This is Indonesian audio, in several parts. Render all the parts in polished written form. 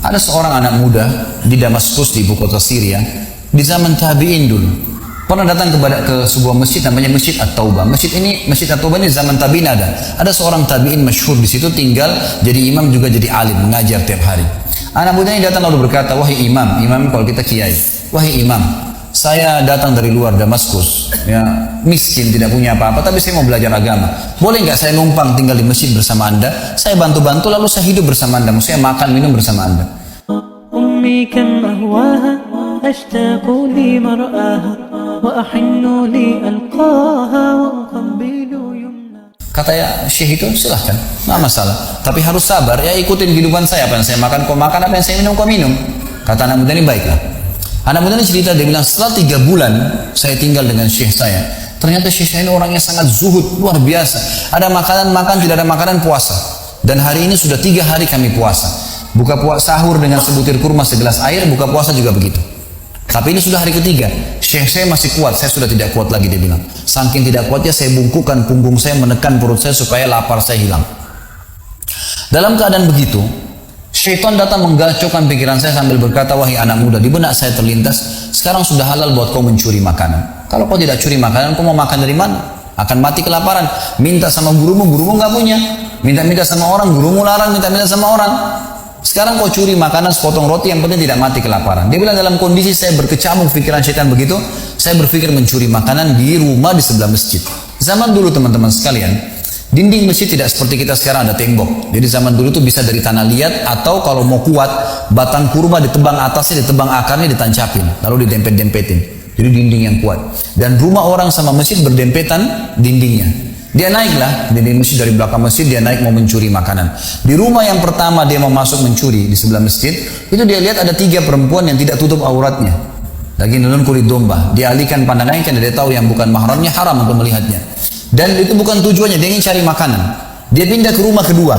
Ada seorang anak muda di Damaskus, di ibu kota Syria, di zaman tabi'in dulu. Pernah datang ke sebuah masjid namanya Masjid At-Taubah. Masjid At-Taubah ini zaman tabi'in ada. Ada seorang tabi'in masyhur di situ tinggal, jadi imam juga jadi alim, mengajar tiap hari. Anak muda ini datang lalu berkata, "Wahai imam," imam kalau kita kiai, "Wahai imam, saya datang dari luar Damaskus, ya, miskin, tidak punya apa-apa, tapi saya mau belajar agama. Boleh nggak saya numpang tinggal di masjid bersama anda? Saya bantu-bantu lalu saya hidup bersama anda, maksudnya makan minum bersama anda." أمي كم أهواها أشتاق لمرآها وأحن لألقاها وأقبل يمنى. Kata ya syekh itu, silahkan, nggak masalah, tapi harus sabar, ya ikutin kehidupan saya, apa yang saya makan kau makan, apa yang saya minum kau minum. Kata anak muda ini, baiklah. Anak muda ini cerita, dia bilang setelah 3 bulan saya tinggal dengan syekh saya, ternyata syekh saya ini orangnya sangat zuhud, luar biasa. Ada makanan makan, tidak ada makanan puasa. Dan hari ini sudah 3 hari kami puasa. Buka puasa sahur dengan sebutir kurma segelas air, buka puasa juga begitu. Tapi ini sudah hari ketiga, syekh saya masih kuat, saya sudah tidak kuat lagi, dia bilang. Saking tidak kuatnya saya bungkukkan punggung saya, menekan perut saya supaya lapar saya hilang. Dalam keadaan begitu, syaitan datang menggacaukan pikiran saya sambil berkata, "Wahai anak muda," di benak saya terlintas, "sekarang sudah halal buat kau mencuri makanan. Kalau kau tidak curi makanan, kau mau makan dari mana? Akan mati kelaparan. Minta sama gurumu, gurumu nggak punya. Minta-minta sama orang, gurumu larang minta-minta sama orang. Sekarang kau curi makanan sepotong roti, yang penting tidak mati kelaparan." Dia bilang dalam kondisi saya berkecamuk pikiran syaitan begitu, saya berpikir mencuri makanan di rumah di sebelah masjid. Zaman dulu teman-teman sekalian, dinding masjid tidak seperti kita sekarang ada tembok. Jadi zaman dulu tuh bisa dari tanah liat, atau kalau mau kuat, batang kurma ditebang atasnya, ditebang akarnya, ditancapin, lalu didempet-dempetin. Jadi dinding yang kuat. Dan rumah orang sama masjid berdempetan dindingnya. Dia naiklah dinding masjid, dari belakang masjid dia naik mau mencuri makanan. Di rumah yang pertama dia mau masuk mencuri di sebelah masjid, itu dia lihat ada 3 perempuan yang tidak tutup auratnya, lagi nonton kulit domba. Dia alihkan pandangannya karena dia tahu yang bukan mahramnya haram untuk melihatnya. Dan itu bukan tujuannya, dia ingin cari makanan. Dia pindah ke rumah kedua.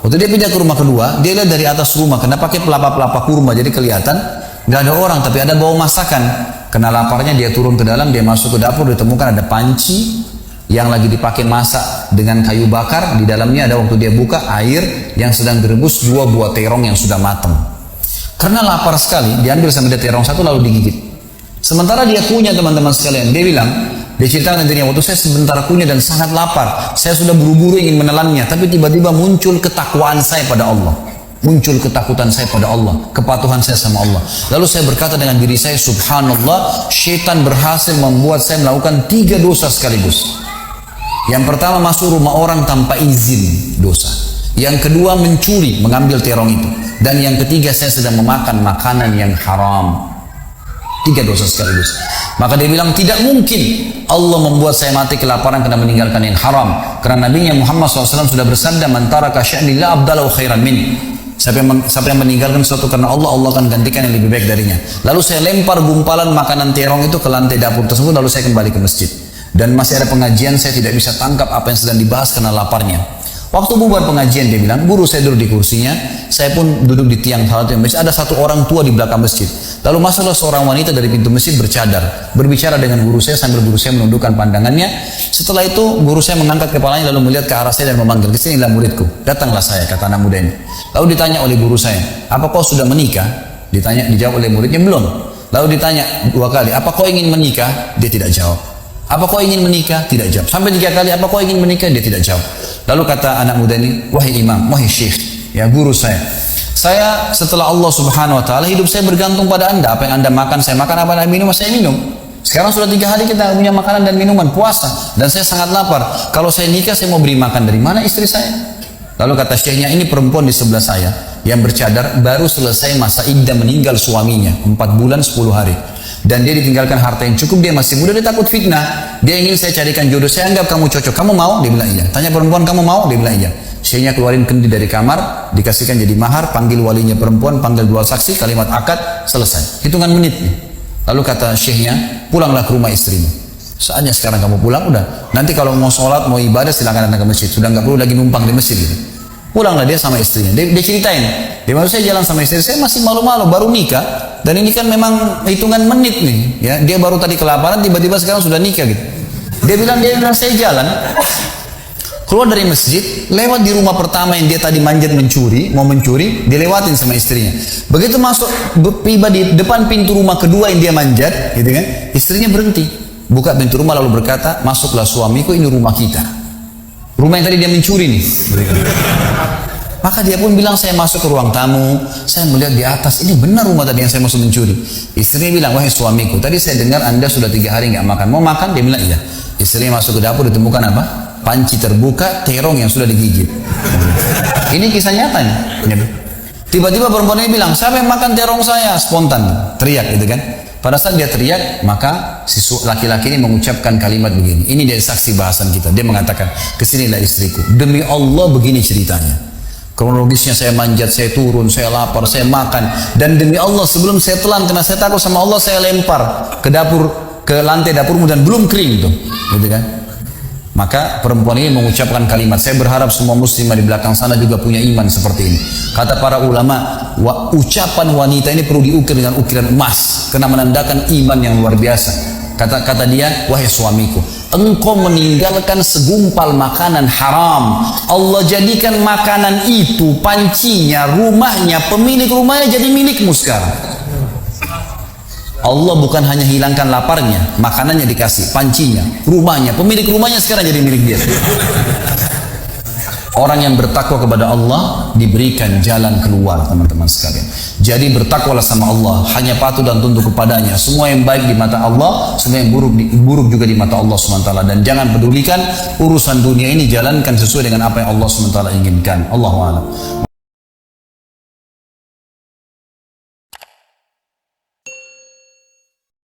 Waktu dia pindah ke rumah kedua, dia lihat dari atas rumah kena pakai pelapa-pelapa kurma, jadi kelihatan nggak ada orang, tapi ada bau masakan. Kena laparnya dia turun ke dalam, dia masuk ke dapur, ditemukan ada panci yang lagi dipakai masak dengan kayu bakar. Di dalamnya ada, waktu dia buka, air yang sedang direbus 2 buah terong yang sudah matang. Karena lapar sekali, diambil sama dia terong 1 lalu digigit. Sementara dia kunyah teman-teman sekalian, dia bilang, dia ceritakan nantinya, waktu saya sebentar kunyah dan sangat lapar, saya sudah buru-buru ingin menelannya, tapi tiba-tiba muncul ketakwaan saya pada Allah. Muncul ketakutan saya pada Allah, kepatuhan saya sama Allah. Lalu saya berkata dengan diri saya, subhanallah, syaitan berhasil membuat saya melakukan 3 dosa sekaligus. Yang pertama, masuk rumah orang tanpa izin, dosa. Yang kedua, mencuri, mengambil terong itu. Dan yang ketiga, saya sedang memakan makanan yang haram. 3 dosa sekaligus. Maka dia bilang, tidak mungkin Allah membuat saya mati kelaparan karena meninggalkan yang haram. Karena Nabi Muhammad SAW sudah bersabda, "Man taraka sya'ni la abdalahu khairan min." Siapa yang meninggalkan sesuatu karena Allah, Allah akan gantikan yang lebih baik darinya. Lalu saya lempar gumpalan makanan terong itu ke lantai dapur tersebut, lalu saya kembali ke masjid. Dan masih ada pengajian, saya tidak bisa tangkap apa yang sedang dibahas karena laparnya. Waktu bubar pengajian, dia bilang, guru saya duduk di kursinya, saya pun duduk di tiang salat yang masjid. Ada satu orang tua di belakang masjid. Lalu masuklah seorang wanita dari pintu masjid bercadar, berbicara dengan guru saya sambil guru saya menundukkan pandangannya. Setelah itu guru saya mengangkat kepalanya lalu melihat ke arah saya dan memanggil, "Kesinilah muridku." Datanglah saya, kata anak muda ini. Lalu ditanya oleh guru saya, "Apa kau sudah menikah?" Dijawab oleh muridnya, "Belum." Lalu ditanya 2 kali, "Apa kau ingin menikah?" Dia tidak jawab. "Apa kau ingin menikah?" Tidak jawab. Sampai 3 kali, "Apa kau ingin menikah?" Dia tidak jawab. Lalu kata anak muda ini, "Wahai imam, wahai syekh, ya guru saya setelah Allah subhanahu wa ta'ala, hidup saya bergantung pada anda. Apa yang anda makan, saya makan. Apa yang anda minum, saya minum. Sekarang sudah 3 hari kita punya makanan dan minuman, puasa. Dan saya sangat lapar. Kalau saya nikah, saya mau beri makan dari mana istri saya?" Lalu kata syekhnya, "Ini perempuan di sebelah saya yang bercadar, baru selesai masa iddah meninggal suaminya, 4 bulan 10 hari. Dan dia ditinggalkan harta yang cukup, dia masih muda, dia takut fitnah. Dia ingin saya carikan jodoh, saya anggap kamu cocok. Kamu mau?" Dia bilang iya. Tanya perempuan, "Kamu mau?" Dia bilang iya. Syekhnya keluarin kendi dari kamar, dikasihkan jadi mahar, panggil walinya perempuan, panggil 2 saksi, kalimat akad, selesai. Hitungan menit nih. Lalu kata syekhnya, "Pulanglah ke rumah istrimu. Saatnya sekarang kamu pulang, udah. Nanti kalau mau sholat, mau ibadah, silakan datang ke masjid. Sudah nggak perlu lagi numpang di masjid gitu." Pulanglah dia sama istrinya. Dia ceritain, "Dia maksud saya jalan sama istri saya masih malu-malu, baru nikah. Dan ini kan memang hitungan menit nih. Ya, dia baru tadi kelaparan, tiba-tiba sekarang sudah nikah gitu." Dia bilang saya jalan. Keluar dari masjid, lewat di rumah pertama yang dia tadi manjat mau mencuri, dilewatin sama istrinya. Begitu masuk, tiba di depan pintu rumah kedua yang dia manjat, gitu kan? Istrinya berhenti, buka pintu rumah lalu berkata, masuklah suamiku, ini rumah kita. Rumah yang tadi dia mencuri nih. Maka dia pun bilang, saya masuk ke ruang tamu, saya melihat di atas, ini benar rumah tadi yang saya masuk mencuri. Istrinya bilang, wahai suamiku, tadi saya dengar Anda sudah 3 hari nggak makan, mau makan? Dia bilang, iya. Istrinya masuk ke dapur, ditemukan apa? Panci terbuka, terong yang sudah digigit. Ini kisah nyata nih. Tiba-tiba perempuan ini bilang, siapa yang makan terong saya? Spontan, teriak gitu kan. Pada saat dia teriak, maka si laki-laki ini mengucapkan kalimat begini. Ini dari saksi bahasan kita. Dia mengatakan, kesinilah istriku. Demi Allah begini ceritanya. Kronologisnya saya manjat, saya turun, saya lapar, saya makan. Dan demi Allah sebelum saya telan, karena saya takut sama Allah, saya lempar ke dapur, ke lantai dapurmu dan belum kering tuh. Gitu kan. Maka perempuan ini mengucapkan kalimat, saya berharap semua muslimah di belakang sana juga punya iman seperti ini. Kata para ulama, ucapan wanita ini perlu diukir dengan ukiran emas karena menandakan iman yang luar biasa. Kata dia, wahai suamiku, engkau meninggalkan segumpal makanan haram. Allah jadikan makanan itu, pancinya, rumahnya, pemilik rumahnya jadi milikmu sekarang. Allah bukan hanya hilangkan laparnya, makanannya dikasih, pancinya, rumahnya, pemilik rumahnya sekarang jadi milik dia. Orang yang bertakwa kepada Allah diberikan jalan keluar, teman-teman sekalian. Jadi bertakwalah sama Allah, hanya patuh dan tunduk kepadanya. Semua yang baik di mata Allah, semua yang buruk juga di mata Allah SWT. Dan jangan pedulikan urusan dunia ini, jalankan sesuai dengan apa yang Allah SWT inginkan. Allahu a'lam.